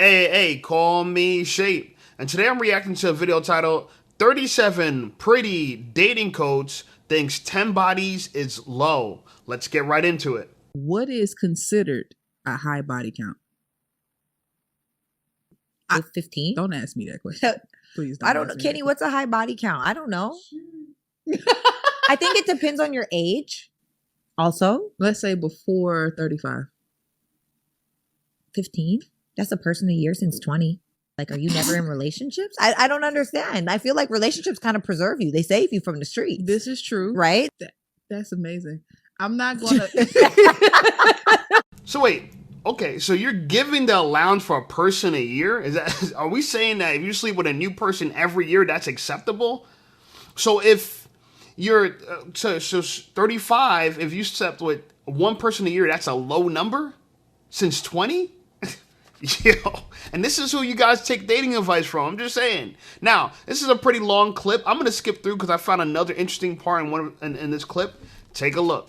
Hey, call me Shape. And today I'm reacting to a video titled 37 Pretty Dating Codes Thinks 10 Bodies is Low. Let's get right into it. What is considered a high body count? 15? Don't ask me that question. Please don't. I don't know. Kenny, what's a high body count? I don't know. I think it depends on your age. Also, Let's say before 35. 15? That's a person a year since 20. Like, are you never in relationships? I don't understand. I feel like relationships kind of preserve you. They save you from the streets. This is true. Right? That's amazing. I'm not going to. So wait, okay, so you're giving the allowance for a person a year? Are we saying that if you sleep with a new person every year, that's acceptable? So if you're so 35, if you slept with one person a year, that's a low number since 20? Yo, and this is who you guys take dating advice from. I'm just saying. Now, this is a pretty long clip. I'm gonna skip through because I found another interesting part in this clip. Take a look.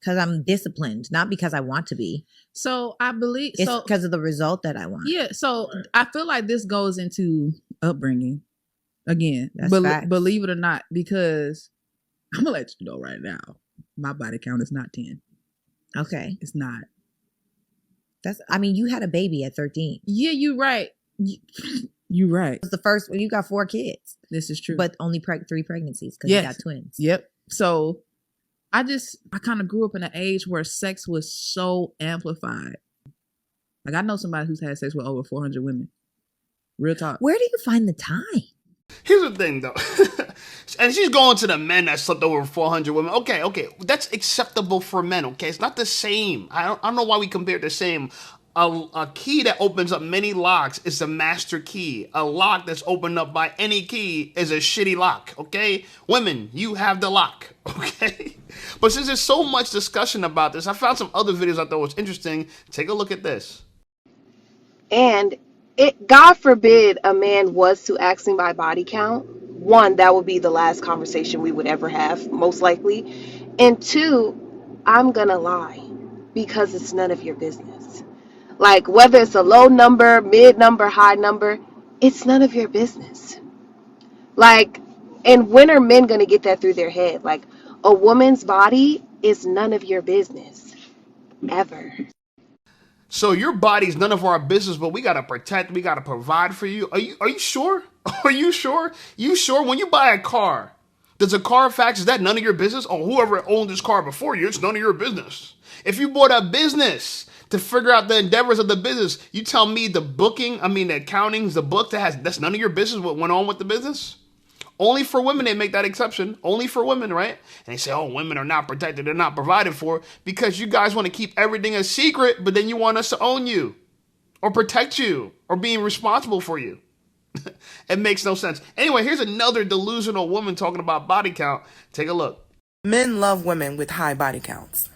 Because I'm disciplined, not because I want to be. So I believe it's because of the result that I want. Yeah. So I feel like this goes into upbringing again. That's facts. Believe it or not, because I'm gonna let you know right now, my body count is not 10. Okay, it's not. I mean, you had a baby at 13. Yeah, you're right. You're right. It was the first when you got 4 kids. This is true. But only 3 pregnancies because you got twins. Yep. So I kind of grew up in an age where sex was so amplified. Like, I know somebody who's had sex with over 400 women. Real talk. Where do you find the time? Here's the thing, though. And she's going to the men that slept over 400 women. Okay. That's acceptable for men, okay? It's not the same. I don't know why we compare it the same. A key that opens up many locks is the master key. A lock that's opened up by any key is a shitty lock, okay? Women, you have the lock, okay? But since there's so much discussion about this, I found some other videos I thought was interesting. Take a look at this. And God forbid a man was to ask me my body count. One, that would be the last conversation we would ever have, most likely. And two, I'm gonna lie because it's none of your business. Like, whether it's a low number, mid number, high number, it's none of your business. Like, and when are men gonna get that through their head? Like, a woman's body is none of your business, ever. So your body's none of our business, but we gotta protect, we gotta provide for you. Are you sure? Are you sure? You sure? When you buy a car, does a Carfax, is that none of your business? Or whoever owned this car before you, it's none of your business. If you bought a business to figure out the endeavors of the business, you tell me the accounting's the book that's none of your business what went on with the business? Only for women they make that exception. Only for women, right? And they say, oh, women are not protected, they're not provided for, because you guys want to keep everything a secret, but then you want us to own you or protect you or being responsible for you. It makes no sense. Anyway, here's another delusional woman talking about body count. Take a look. Men love women with high body counts.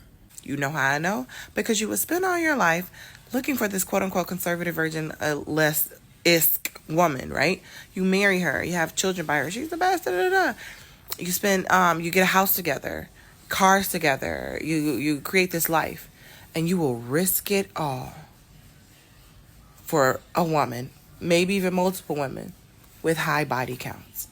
You know how I know? Because you would spend all your life looking for this quote-unquote conservative virgin, less isk woman, right? You marry her, you have children by her, she's the best, You spend, you get a house together, cars together, you create this life, and you will risk it all for a woman, maybe even multiple women, with high body counts.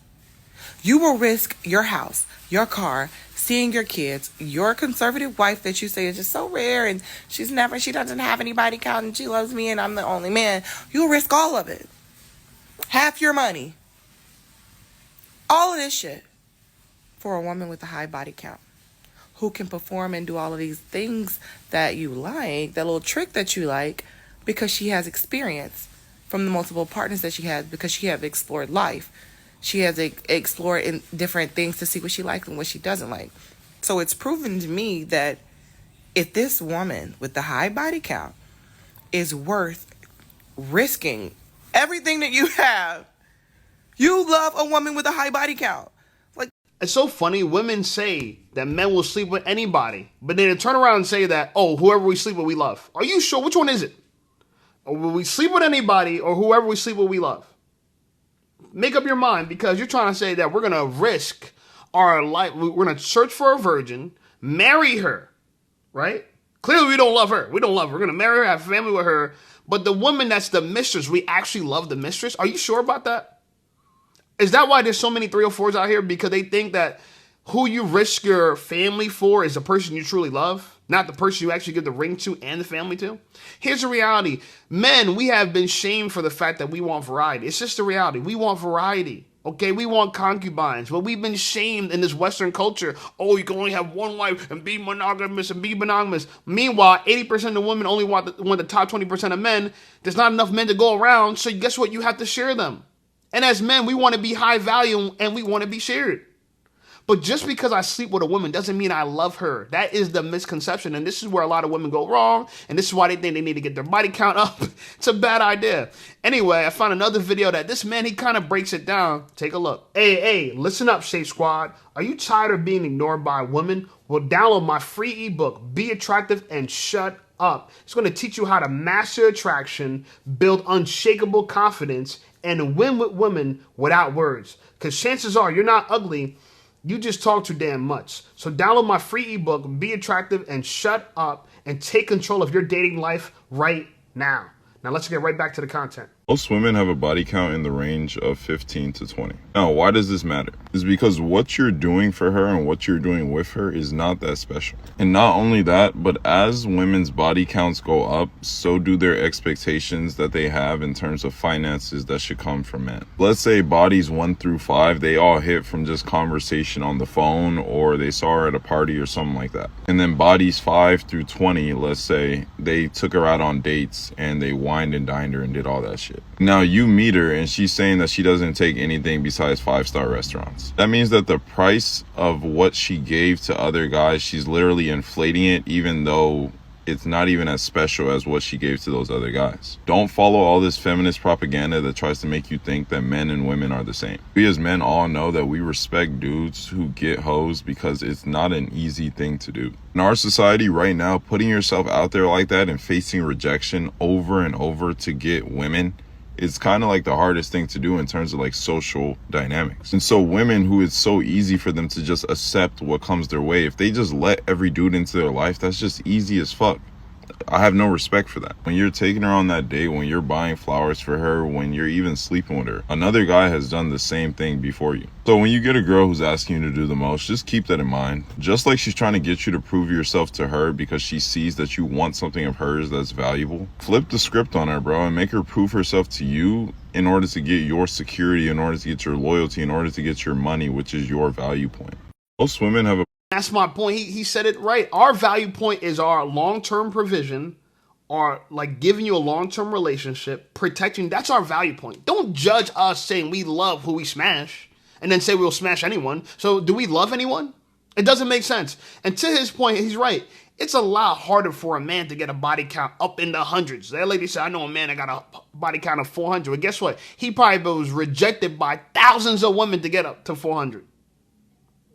You will risk your house, your car, seeing your kids, your conservative wife that you say is just so rare and she doesn't have any body count and she loves me and I'm the only man. You'll risk all of it. Half your money. All of this shit for a woman with a high body count who can perform and do all of these things that you like, that little trick that you like, because she has experience from the multiple partners that she has, because she has explored life. She has explored in different things to see what she likes and what she doesn't like. So it's proven to me that if this woman with the high body count is worth risking everything that you have, you love a woman with a high body count. Like, it's so funny. Women say that men will sleep with anybody, but then they turn around and say that, oh, whoever we sleep with, we love. Are you sure? Which one is it? Or will we sleep with anybody or whoever we sleep with, we love? Make up your mind, because you're trying to say that we're going to risk our life. We're going to search for a virgin, marry her, right? Clearly we don't love her. We don't love her. We're going to marry her, have a family with her, But the woman that's the mistress, we actually love the mistress. Are you sure about that? Is that why there's so many 304s out here? Because they think that who you risk your family for is the person you truly love, not the person you actually give the ring to and the family to. Here's the reality. Men, we have been shamed for the fact that we want variety. It's just the reality. We want variety. Okay, we want concubines, but we've been shamed in this Western culture. Oh, you can only have one wife and be monogamous and be monogamous. Meanwhile, 80% of women only want the top 20% of men. There's not enough men to go around, so guess what? You have to share them. And as men, we want to be high value and we want to be shared. But just because I sleep with a woman doesn't mean I love her. That is the misconception. And this is where a lot of women go wrong. And this is why they think they need to get their body count up. It's a bad idea. Anyway, I found another video that this man, he kind of breaks it down. Take a look. Hey, listen up, Safe Squad. Are you tired of being ignored by women? Well, download my free ebook, Be Attractive and Shut Up. It's going to teach you how to master attraction, build unshakable confidence, and win with women without words. Because chances are you're not ugly. You just talk too damn much. So download my free ebook, Be Attractive and Shut Up, and take control of your dating life right now. Now let's get right back to the content. Most women have a body count in the range of 15 to 20. Now, why does this matter? It's because what you're doing for her and what you're doing with her is not that special. And not only that, but as women's body counts go up, so do their expectations that they have in terms of finances that should come from men. Let's say bodies 1 through 5, they all hit from just conversation on the phone or they saw her at a party or something like that. And then bodies 5 through 20, let's say, they took her out on dates and they wined and dined her and did all that shit. Now you meet her and she's saying that she doesn't take anything besides 5-star restaurants. That means that the price of what she gave to other guys, she's literally inflating it, even though it's not even as special as what she gave to those other guys. Don't follow all this feminist propaganda that tries to make you think that men and women are the same. We as men all know that we respect dudes who get hoes because it's not an easy thing to do. In our society right now, putting yourself out there like that and facing rejection over and over to get women, it's kind of like the hardest thing to do in terms of like social dynamics. And so women who it's so easy for them to just accept what comes their way, if they just let every dude into their life, that's just easy as fuck. I have no respect for that. When you're taking her on that date, when you're buying flowers for her, when you're even sleeping with her, another guy has done the same thing before you. So when you get a girl who's asking you to do the most, just keep that in mind. Just like she's trying to get you to prove yourself to her because she sees that you want something of hers that's valuable, flip the script on her, bro, and make her prove herself to you in order to get your security, in order to get your loyalty, in order to get your money, which is your value point. Most women have a That's my point. He said it right. Our value point is our long-term provision, or like giving you a long-term relationship, protecting. That's our value point. Don't judge us saying we love who we smash and then say we'll smash anyone. So do we love anyone? It doesn't make sense. And to his point, he's right. It's a lot harder for a man to get a body count up in the hundreds. That lady said, I know a man that got a body count of 400. But guess what? He probably was rejected by thousands of women to get up to 400.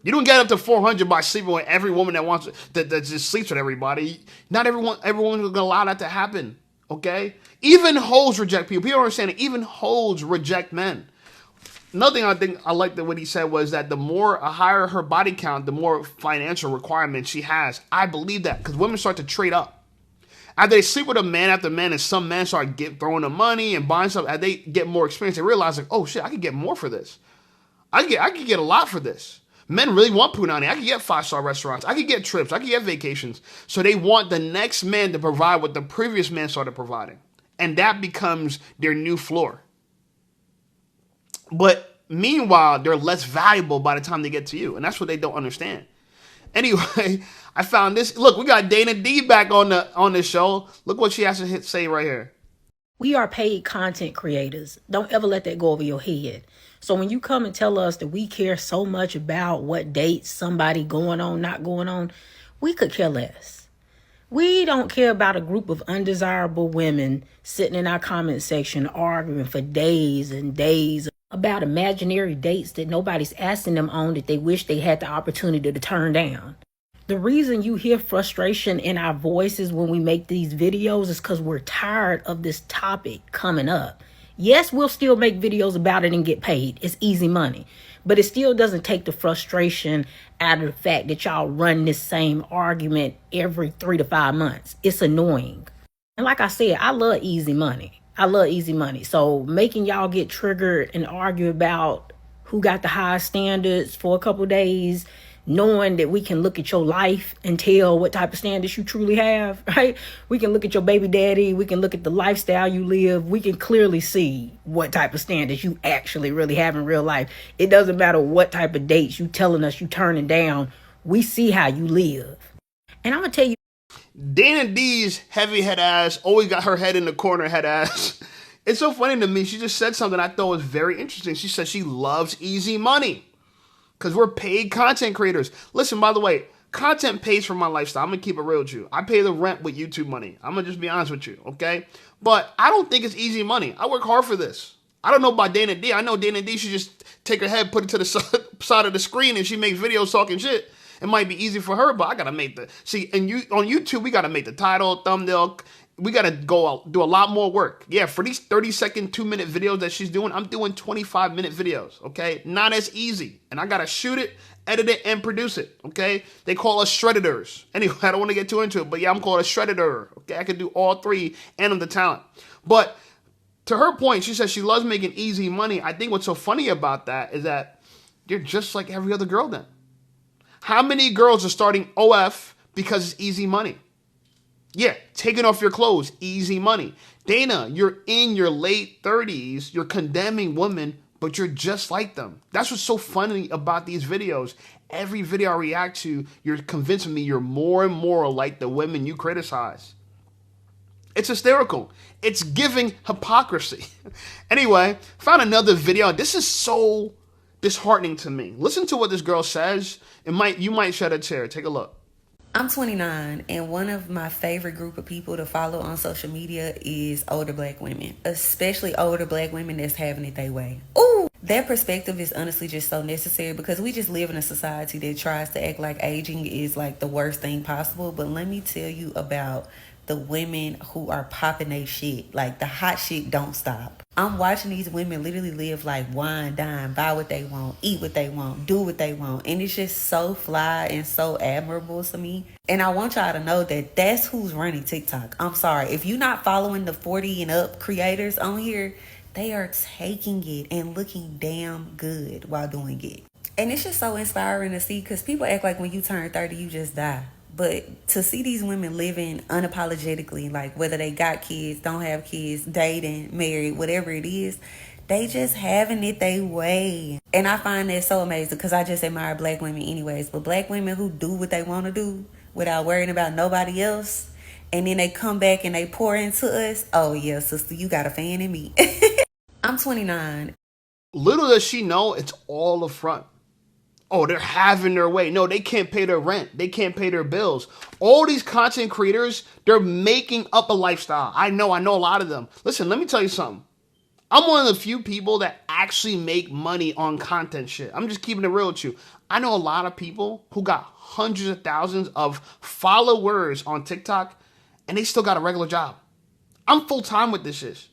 You don't get up to 400 by sleeping with every woman that just sleeps with everybody. Not everyone's going to allow that to happen, okay? Even hoes reject people. People don't understand it. Even hoes reject men. Another thing I think I liked what he said was that the more a higher her body count, the more financial requirements she has. I believe that because women start to trade up. After they sleep with a man after man, and some men start throwing them money and buying stuff, as they get more experience, they realize like, oh shit, I could get more for this. I could get a lot for this. Men really want punani. I could get 5-star restaurants. I could get trips. I could get vacations. So they want the next man to provide what the previous man started providing. And that becomes their new floor. But meanwhile, they're less valuable by the time they get to you. And that's what they don't understand. Anyway, I found this. Look, we got Dana D back on the show. Look what she has to say right here. We are paid content creators. Don't ever let that go over your head. So when you come and tell us that we care so much about what dates somebody going on, not going on, we could care less. We don't care about a group of undesirable women sitting in our comment section arguing for days and days about imaginary dates that nobody's asking them on that they wish they had the opportunity to turn down. The reason you hear frustration in our voices when we make these videos is because we're tired of this topic coming up. Yes, we'll still make videos about it and get paid. It's easy money. But it still doesn't take the frustration out of the fact that y'all run this same argument every 3 to 5 months. It's annoying. And like I said, I love easy money. I love easy money. So making y'all get triggered and argue about who got the highest standards for a couple days, knowing that we can look at your life and tell what type of standards you truly have, right? We can look at your baby daddy. We can look at the lifestyle you live. We can clearly see what type of standards you actually really have in real life. It doesn't matter what type of dates you telling us you turning down. We see how you live. And I'm going to tell you, Dana D's heavy head ass always got her head in the corner head ass. It's so funny to me. She just said something I thought was very interesting. She said she loves easy money because we're paid content creators. Listen, by the way, content pays for my lifestyle. I'm going to keep it real with you. I pay the rent with YouTube money. I'm going to just be honest with you, okay? But I don't think it's easy money. I work hard for this. I don't know about Dana D. I know Dana D should just take her head, put it to the side of the screen, and she makes videos talking shit. It might be easy for her, but I gotta make on YouTube, we gotta make the title, thumbnail. We gotta go out, do a lot more work. Yeah, for these 30-second, 2-minute videos that she's doing, I'm doing 25-minute videos, okay? Not as easy. And I gotta shoot it, edit it, and produce it, okay? They call us shredders. Anyway, I don't wanna get too into it, but yeah, I'm called a shredder, okay? I can do all three, and I'm the talent. But to her point, she says she loves making easy money. I think what's so funny about that is that you're just like every other girl then. How many girls are starting OF because it's easy money? Yeah, taking off your clothes, easy money. Dana, you're in your late 30s, you're condemning women, but you're just like them. That's what's so funny about these videos. Every video I react to, you're convincing me you're more and more like the women you criticize. It's hysterical. It's giving hypocrisy. Anyway, found another video. This is so disheartening to me. Listen to what this girl says. You might shed a tear. Take a look. I'm 29, and one of my favorite group of people to follow on social media is older black women, especially older black women that's having it their way. Ooh, that perspective is honestly just so necessary because we just live in a society that tries to act like aging is like the worst thing possible. But let me tell you about the women who are popping their shit. Like, the hot shit don't stop. I'm watching these women literally live like wine, dine, buy what they want, eat what they want, do what they want. And it's just so fly and so admirable to me. And I want y'all to know that that's who's running TikTok. I'm sorry. If you're not following the 40 and up creators on here, they are taking it and looking damn good while doing it. And it's just so inspiring to see because people act like when you turn 30, you just die. But to see these women living unapologetically, like whether they got kids, don't have kids, dating, married, whatever it is, they just having it their way. And I find that so amazing because I just admire black women anyways. But black women who do what they want to do without worrying about nobody else, and then they come back and they pour into us, oh yeah, sister, you got a fan in me. I'm 29. Little does she know it's all a front. Oh, they're having their way. No, they can't pay their rent. They can't pay their bills. All these content creators, they're making up a lifestyle. I know a lot of them. Listen, let me tell you something. I'm one of the few people that actually make money on content shit. I'm just keeping it real with you. I know a lot of people who got hundreds of thousands of followers on TikTok, and they still got a regular job. I'm full-time with this ish.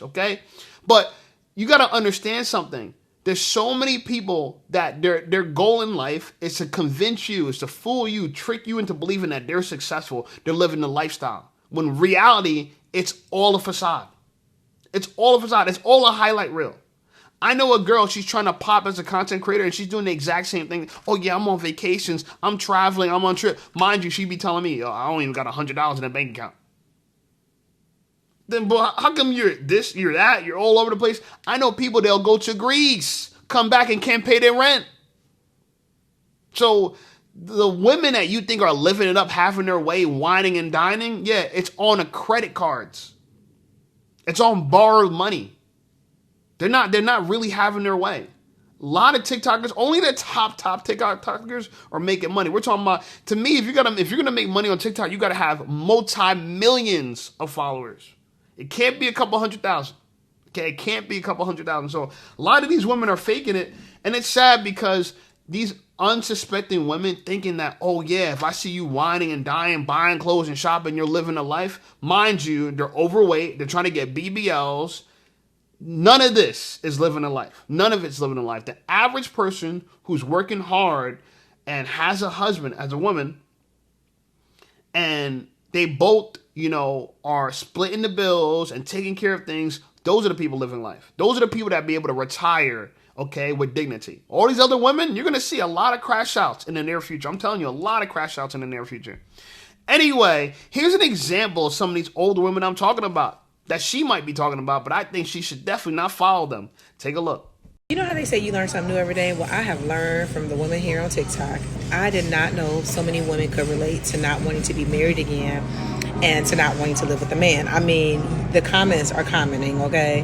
Okay? But you got to understand something. There's so many people that their goal in life is to convince you, is to fool you, trick you into believing that they're successful, they're living the lifestyle. When in reality, it's all a facade. It's all a facade. It's all a highlight reel. I know a girl, she's trying to pop as a content creator and she's doing the exact same thing. Oh yeah, I'm on vacations, I'm traveling, I'm on trip. Mind you, she'd be telling me, oh, I don't even got $100 in a bank account. Then, boy, how come you're this, you're that, you're all over the place? I know people, they'll go to Greece, come back and can't pay their rent. So the women that you think are living it up, having their way, whining and dining, yeah, it's on a credit cards. It's on borrowed money. They're not really having their way. A lot of TikTokers, only the top TikTokers are making money. We're talking about, to me, if you're gonna make money on TikTok, you gotta have multi-millions of followers. It can't be a couple 100,000. Okay, it can't be a couple 100,000. So a lot of these women are faking it, and it's sad because these unsuspecting women thinking that, oh yeah, if I see you whining and dying, buying clothes and shopping, you're living a life. Mind you, they're overweight. They're trying to get BBLs. None of this is living a life. None of it's living a life. The average person who's working hard and has a husband as a woman, and they both, are splitting the bills and taking care of things, those are the people living life. Those are the people that be able to retire, okay, with dignity. All these other women, you're going to see a lot of crash outs in the near future. I'm telling you, a lot of crash outs in the near future. Anyway, here's an example of some of these older women I'm talking about that she might be talking about, but I think she should definitely not follow them. Take a look. You know how they say you learn something new every day? Well, I have learned from the women here on TikTok. I did not know so many women could relate to not wanting to be married again and to not wanting to live with a man. I mean, the comments are commenting, okay?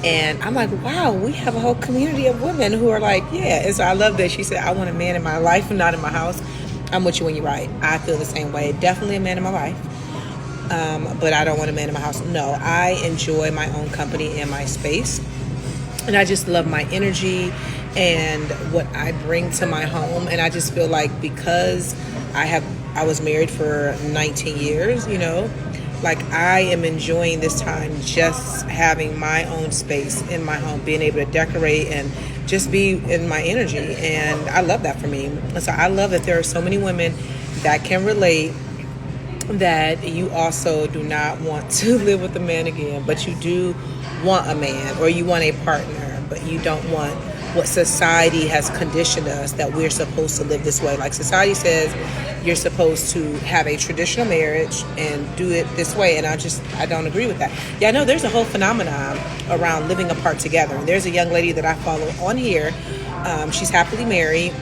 And I'm like, wow, we have a whole community of women who are like, yeah. And so I love that she said, I want a man in my life and not in my house. I'm with you when you're right. I feel the same way. Definitely a man in my life. But I don't want a man in my house. No, I enjoy my own company and my space. And I just love my energy and what I bring to my home. And I just feel like because I was married for 19 years, like I am enjoying this time just having my own space in my home, being able to decorate and just be in my energy. And I love that for me. And so I love that there are so many women that can relate, that you also do not want to live with a man again, but you do want a man, or you want a partner, but you don't want what society has conditioned us that we're supposed to live this way. Like society says you're supposed to have a traditional marriage and do it this way, and I don't agree with that. Yeah, I know there's a whole phenomenon around living apart together. There's a young lady that I follow on here. She's happily married,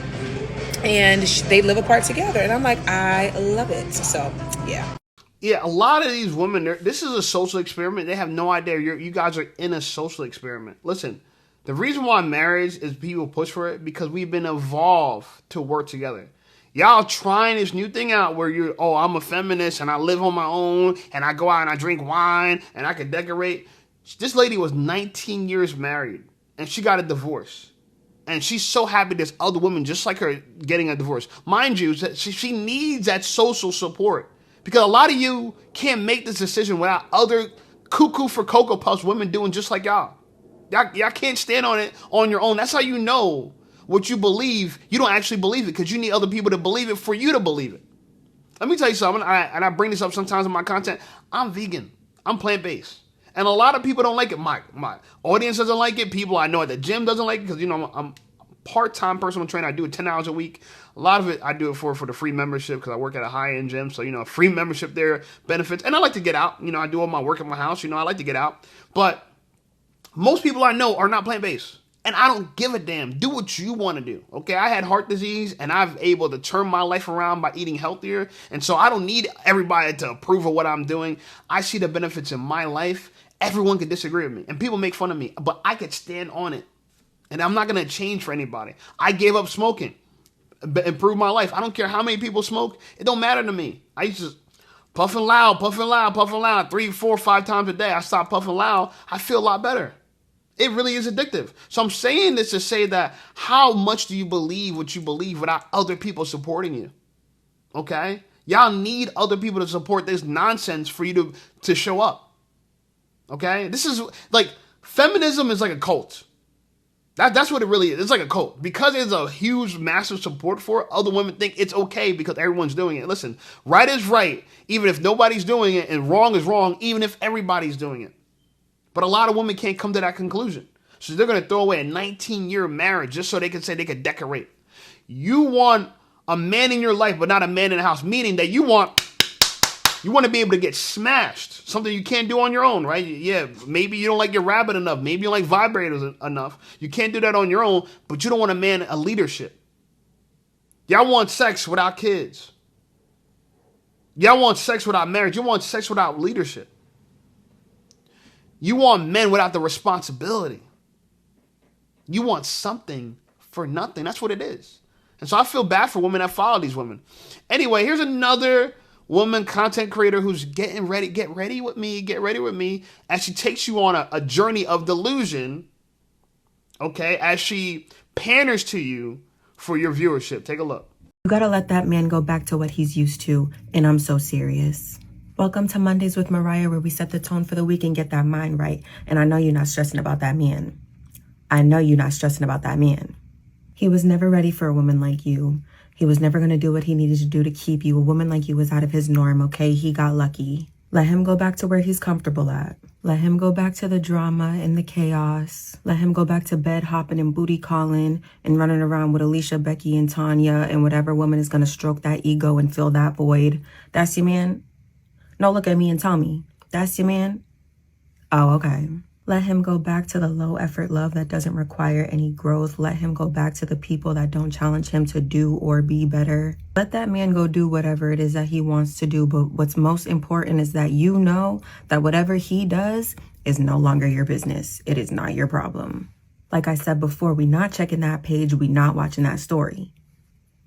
and they live apart together, and I'm like, I love it. So yeah. Yeah, a lot of these women, this is a social experiment. They have no idea you guys are in a social experiment. Listen, the reason why marriage is people push for it because we've been evolved to work together. Y'all trying this new thing out where I'm a feminist and I live on my own and I go out and I drink wine and I can decorate. This lady was 19 years married and she got a divorce. And she's so happy there's other women just like her getting a divorce. Mind you, she needs that social support. Because a lot of you can't make this decision without other cuckoo for Cocoa Puffs women doing just like y'all. Y'all can't stand on it on your own. That's how you know what you believe. You don't actually believe it because you need other people to believe it for you to believe it. Let me tell you something, and I bring this up sometimes in my content. I'm vegan. I'm plant-based. And a lot of people don't like it. My audience doesn't like it. People I know at the gym doesn't like it because, I'm part-time personal trainer. I do it 10 hours a week. A lot of it I do it for the free membership because I work at a high-end gym. So, free membership there benefits. And I like to get out. I do all my work at my house. I like to get out. But most people I know are not plant-based. And I don't give a damn. Do what you want to do. Okay, I had heart disease and I've able to turn my life around by eating healthier. And so I don't need everybody to approve of what I'm doing. I see the benefits in my life. Everyone can disagree with me. And people make fun of me. But I could stand on it. And I'm not going to change for anybody. I gave up smoking. Improve my life. I don't care how many people smoke. It don't matter to me. I used to puffing loud, 3, 4, 5 times a day. I stopped puffing loud. I feel a lot better. It really is addictive. So I'm saying this to say that how much do you believe what you believe without other people supporting you? Okay? Y'all need other people to support this nonsense for you to show up. Okay? This is like, feminism is like a cult. That's what it really is. It's like a cult. Because there's a huge, massive support for it, other women think it's okay because everyone's doing it. Listen, right is right, even if nobody's doing it, and wrong is wrong, even if everybody's doing it. But a lot of women can't come to that conclusion. So they're going to throw away a 19-year marriage just so they can say they can decorate. You want a man in your life, but not a man in the house, meaning that you want to be able to get smashed, something you can't do on your own, right? Yeah, maybe you don't like your rabbit enough. Maybe you don't like vibrators enough. You can't do that on your own, but you don't want a leadership. Y'all want sex without kids. Y'all want sex without marriage. You want sex without leadership. You want men without the responsibility. You want something for nothing. That's what it is. And so I feel bad for women that follow these women. Anyway, here's another woman content creator who's getting ready. Get ready with me. As she takes you on a journey of delusion. Okay, as she panders to you for your viewership. Take a look. You gotta let that man go back to what he's used to, and I'm so serious. Welcome to Mondays with Mariah, where we set the tone for the week and get that mind right. And I know you're not stressing about that man. He was never ready for a woman like you. He was never going to do what he needed to do to keep you. A woman like you was out of his norm, okay? He got lucky. Let him go back to where he's comfortable at. Let him go back to the drama and the chaos. Let him go back to bed hopping and booty calling and running around with Alicia, Becky, and Tanya and whatever woman is going to stroke that ego and fill that void. That's your man? No, look at me and tell me. That's your man? Oh, okay. Let him go back to the low effort love that doesn't require any growth. Let him go back to the people that don't challenge him to do or be better. Let that man go do whatever it is that he wants to do. But what's most important is that you know that whatever he does is no longer your business. It is not your problem. Like I said before, we not checking that page. We not watching that story.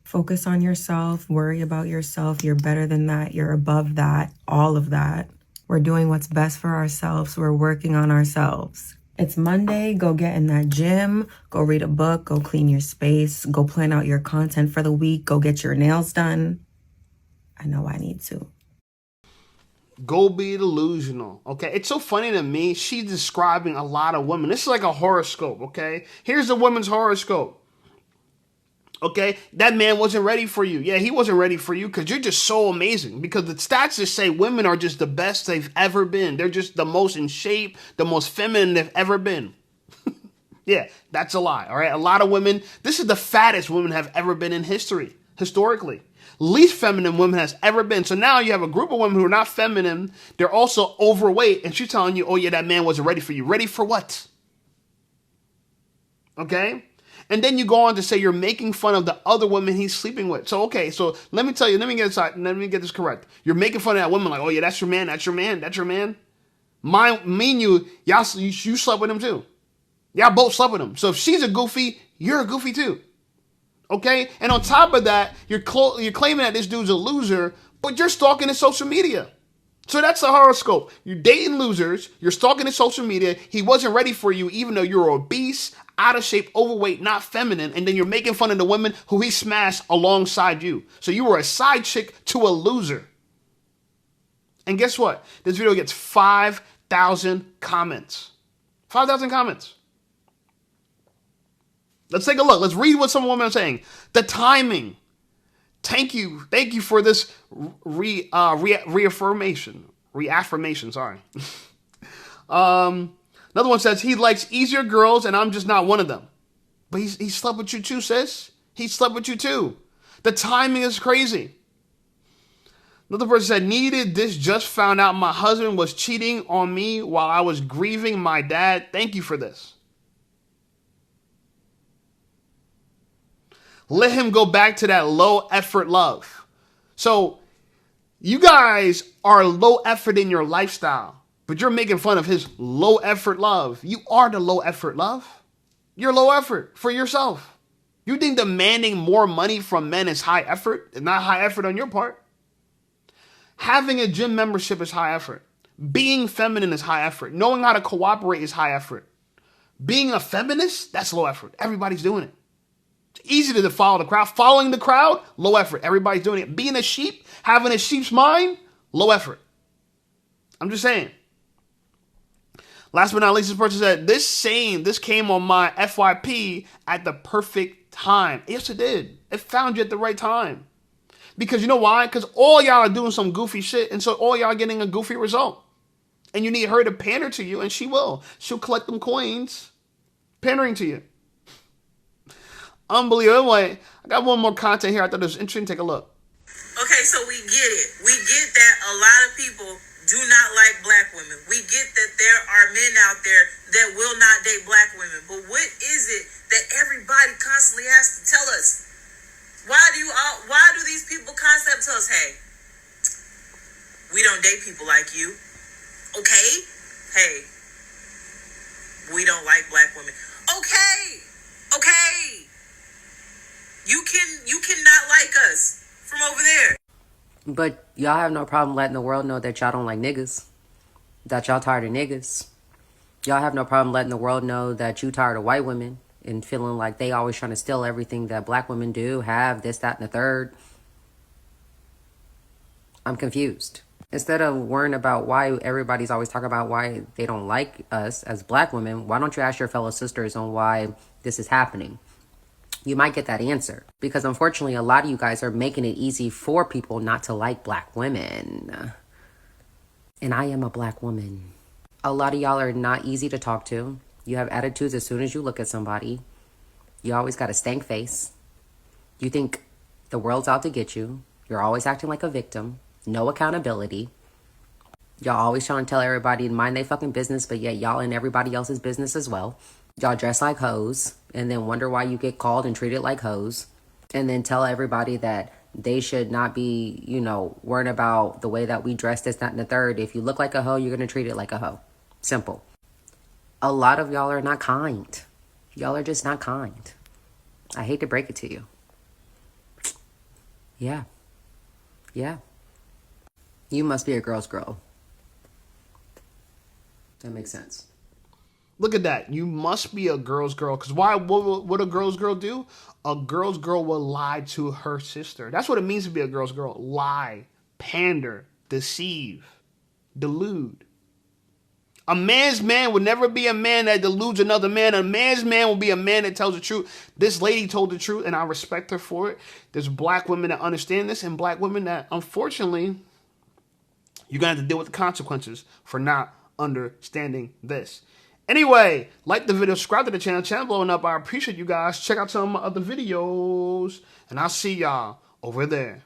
Focus on yourself. Worry about yourself. You're better than that. You're above that. All of that. We're doing what's best for ourselves. We're working on ourselves. It's Monday. Go get in that gym. Go read a book. Go clean your space. Go plan out your content for the week. Go get your nails done. I know I need to. Go be delusional, okay? It's so funny to me. She's describing a lot of women. This is like a horoscope, okay? Here's a woman's horoscope. Okay, that man wasn't ready for you. Yeah, he wasn't ready for you because you're just so amazing. Because the stats just say women are just the best they've ever been. They're just the most in shape, the most feminine they've ever been. Yeah, that's a lie, all right? A lot of women, this is the fattest women have ever been in history, historically. Least feminine women has ever been. So now you have a group of women who are not feminine. They're also overweight. And she's telling you, oh yeah, that man wasn't ready for you. Ready for what? Okay? And then you go on to say you're making fun of the other women he's sleeping with. So, okay, so let me tell you, let me get this correct. You're making fun of that woman like, oh yeah, that's your man, that's your man, that's your man. Me and you slept with him too. Y'all both slept with him. So if she's a goofy, you're a goofy too. Okay? And on top of that, you're claiming that this dude's a loser, but you're stalking his social media. So that's the horoscope. You're dating losers. You're stalking his social media. He wasn't ready for you, even though you're obese, out of shape, overweight, not feminine. And then you're making fun of the women who he smashed alongside you. So you were a side chick to a loser. And guess what? This video gets 5,000 comments. 5,000 comments. Let's take a look. Let's read what some women are saying. The timing. Thank you for this reaffirmation, sorry. Another one says, he likes easier girls and I'm just not one of them. But he slept with you too, sis. He slept with you too. The timing is crazy. Another person said, needed this, just found out my husband was cheating on me while I was grieving my dad. Thank you for this. Let him go back to that low effort love. So you guys are low effort in your lifestyle, but you're making fun of his low effort love. You are the low effort love. You're low effort for yourself. You think demanding more money from men is high effort? It's not high effort on your part. Having a gym membership is high effort. Being feminine is high effort. Knowing how to cooperate is high effort. Being a feminist, that's low effort. Everybody's doing it. It's easy to follow the crowd. Following the crowd, low effort. Everybody's doing it. Being a sheep, having a sheep's mind, low effort. I'm just saying. Last but not least, this person said, this came on my FYP at the perfect time. Yes, it did. It found you at the right time. Because you know why? Because all y'all are doing some goofy shit, and so all y'all are getting a goofy result. And you need her to pander to you, and she will. She'll collect them coins, pandering to you. Unbelievable. Anyway, I got one more content here. I thought it was interesting. Take a look. Okay, so we get it. We get that a lot of people do not like black women. We get that there are men out there that will not date black women. But what is it that everybody constantly has to tell us? Why do these people constantly tell us, hey, we don't date people like you? Okay? Hey, we don't like black women. Okay. You cannot like us from over there. But y'all have no problem letting the world know that y'all don't like niggas. That y'all tired of niggas. Y'all have no problem letting the world know that you tired of white women and feeling like they always trying to steal everything that black women do, have, this, that, and the third. I'm confused. Instead of worrying about why everybody's always talking about why they don't like us as black women, why don't you ask your fellow sisters on why this is happening? You might get that answer. Because unfortunately, a lot of you guys are making it easy for people not to like black women. And I am a black woman. A lot of y'all are not easy to talk to. You have attitudes as soon as you look at somebody. You always got a stank face. You think the world's out to get you. You're always acting like a victim. No accountability. Y'all always trying to tell everybody to mind their fucking business, but yet y'all in everybody else's business as well. Y'all dress like hoes and then wonder why you get called and treated like hoes. And then tell everybody that they should not be, worrying about the way that we dress, this, that, and the third. If you look like a hoe, you're going to treat it like a hoe. Simple. A lot of y'all are not kind. Y'all are just not kind. I hate to break it to you. Yeah. You must be a girl's girl. That makes sense. Look at that. You must be a girl's girl. Because why? What a girl's girl do? A girl's girl will lie to her sister. That's what it means to be a girl's girl. Lie, pander, deceive, delude. A man's man would never be a man that deludes another man. A man's man will be a man that tells the truth. This lady told the truth, and I respect her for it. There's black women that understand this, and black women that, unfortunately, you're going to have to deal with the consequences for not understanding this. Anyway, like the video, subscribe to the channel blowing up. I appreciate you guys. Check out some of my other videos, and I'll see y'all over there.